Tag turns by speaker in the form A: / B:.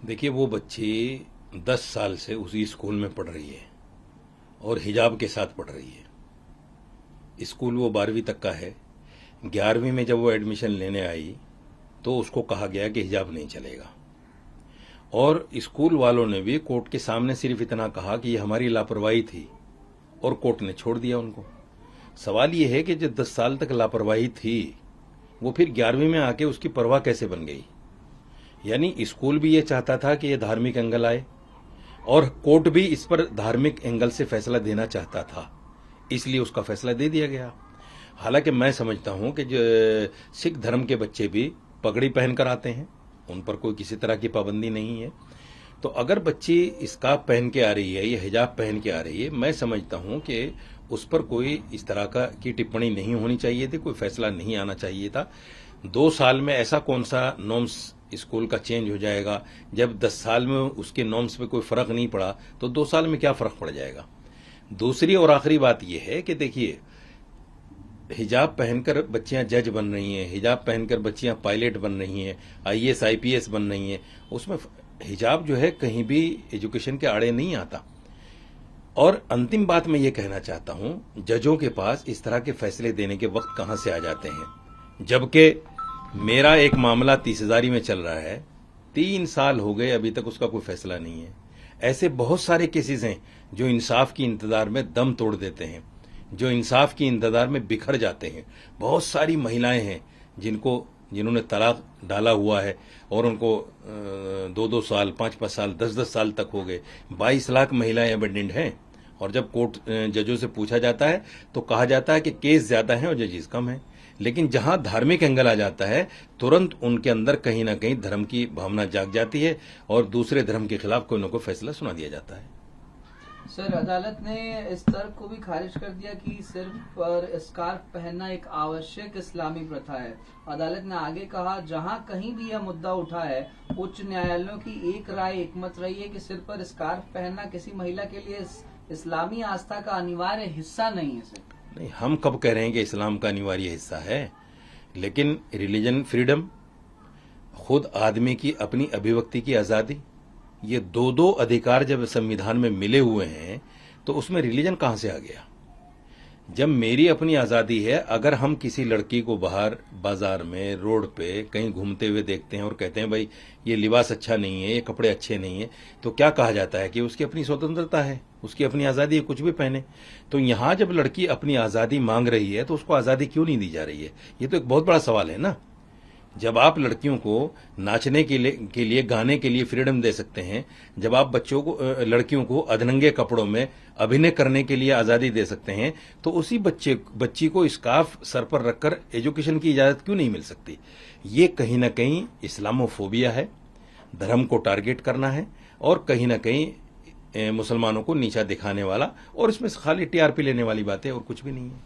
A: देखिए, वो बच्ची 10 साल से उसी स्कूल में पढ़ रही है और हिजाब के साथ पढ़ रही है। स्कूल वो 12वीं तक का है। 11वीं में जब वो एडमिशन लेने आई तो उसको कहा गया कि हिजाब नहीं चलेगा, और स्कूल वालों ने भी कोर्ट के सामने सिर्फ इतना कहा कि ये हमारी लापरवाही थी, और कोर्ट ने छोड़ दिया उनको। सवाल ये है कि जो 10 साल तक लापरवाही थी वो फिर 11वीं में आके उसकी परवाह कैसे बन गई। यानी स्कूल भी ये चाहता था कि ये धार्मिक एंगल आए, और कोर्ट भी इस पर धार्मिक एंगल से फैसला देना चाहता था, इसलिए उसका फैसला दे दिया गया। हालांकि मैं समझता हूं कि जो सिख धर्म के बच्चे भी पगड़ी पहनकर आते हैं, उन पर कोई किसी तरह की पाबंदी नहीं है। तो अगर बच्ची स्कार्फ पहन के आ रही है या हिजाब पहन के आ रही है, मैं समझता हूं कि उस पर कोई इस तरह की टिप्पणी नहीं होनी चाहिए थी, कोई फैसला नहीं आना चाहिए था। 2 साल में ऐसा कौन सा नॉर्म्स स्कूल का चेंज हो जाएगा? जब 10 साल में उसके नॉर्म्स पे कोई फर्क नहीं पड़ा तो 2 साल में क्या फर्क पड़ जाएगा? दूसरी और आखिरी बात यह है कि देखिए, हिजाब पहनकर बच्चियां जज बन रही हैं, हिजाब पहनकर बच्चियां पायलट बन रही हैं, आईएएस आईपीएस बन रही हैं, उसमें हिजाब जो है कहीं भी एजुकेशन के आड़े नहीं आता। और अंतिम बात मैं ये कहना चाहता हूं, जजों के पास इस तरह के फैसले देने के वक्त कहां से आ जाते हैं, जबकि मेरा एक मामला 30,000 में चल रहा है, 3 साल हो गए, अभी तक उसका कोई फैसला नहीं है। ऐसे बहुत सारे केसेस हैं जो इंसाफ की इंतजार में दम तोड़ देते हैं, जो इंसाफ की इंतजार में बिखर जाते हैं। बहुत सारी महिलाएं हैं जिन्होंने तलाक डाला हुआ है और उनको 2-2 साल, 5-5 साल, 10-10 साल तक हो गए। 22 लाख महिलाएं अबेंडेंट हैं, और जब कोर्ट जजों से पूछा जाता है तो कहा जाता है कि केस ज्यादा हैं और जजेस कम हैं। लेकिन जहां धार्मिक एंगल आ जाता है, तुरंत उनके अंदर कहीं ना कहीं धर्म की भावना जाग जाती है और दूसरे धर्म के खिलाफ कोई न कोई फैसला सुना दिया जाता है।
B: सर, अदालत ने इस तर्क को भी खारिज कर दिया कि सिर्फ स्कार्फ पहनना एक आवश्यक इस्लामी प्रथा है। अदालत ने आगे कहा, जहां कहीं भी यह मुद्दा उठा है, उच्च न्यायालयों की एक राय एकमत रही है कि सिर पर स्कार्फ पहनना किसी महिला के लिए इस्लामी आस्था का अनिवार्य हिस्सा नहीं है। सर,
A: नहीं, हम कब कह रहे हैं कि इस्लाम का अनिवार्य हिस्सा है? लेकिन रिलीजन फ्रीडम, खुद आदमी की अपनी अभिव्यक्ति की आजादी, ये दो अधिकार जब संविधान में मिले हुए हैं तो उसमें रिलीजन कहां से आ गया? जब मेरी अपनी आजादी है, अगर हम किसी लड़की को बाहर बाजार में, रोड पे कहीं घूमते हुए देखते हैं और कहते हैं भाई ये लिबास अच्छा नहीं है, ये कपड़े अच्छे नहीं है, तो क्या कहा जाता है कि उसकी अपनी स्वतंत्रता है, उसकी अपनी आजादी है, कुछ भी पहने। तो यहां जब लड़की अपनी आजादी मांग रही है तो उसको आजादी क्यों नहीं दी जा रही है? ये तो एक बहुत बड़ा सवाल है ना। जब आप लड़कियों को नाचने के लिए गाने के लिए फ्रीडम दे सकते हैं, जब आप लड़कियों को अधनंगे कपड़ों में अभिनय करने के लिए आजादी दे सकते हैं, तो उसी बच्ची को स्कार्फ सर पर रखकर एजुकेशन की इजाजत क्यों नहीं मिल सकती? ये कहीं ना कहीं इस्लामोफोबिया है, धर्म को टारगेट करना है, और कहीं ना कहीं मुसलमानों को नीचा दिखाने वाला, और इसमें खाली टीआरपी लेने वाली बातें और कुछ भी नहीं है।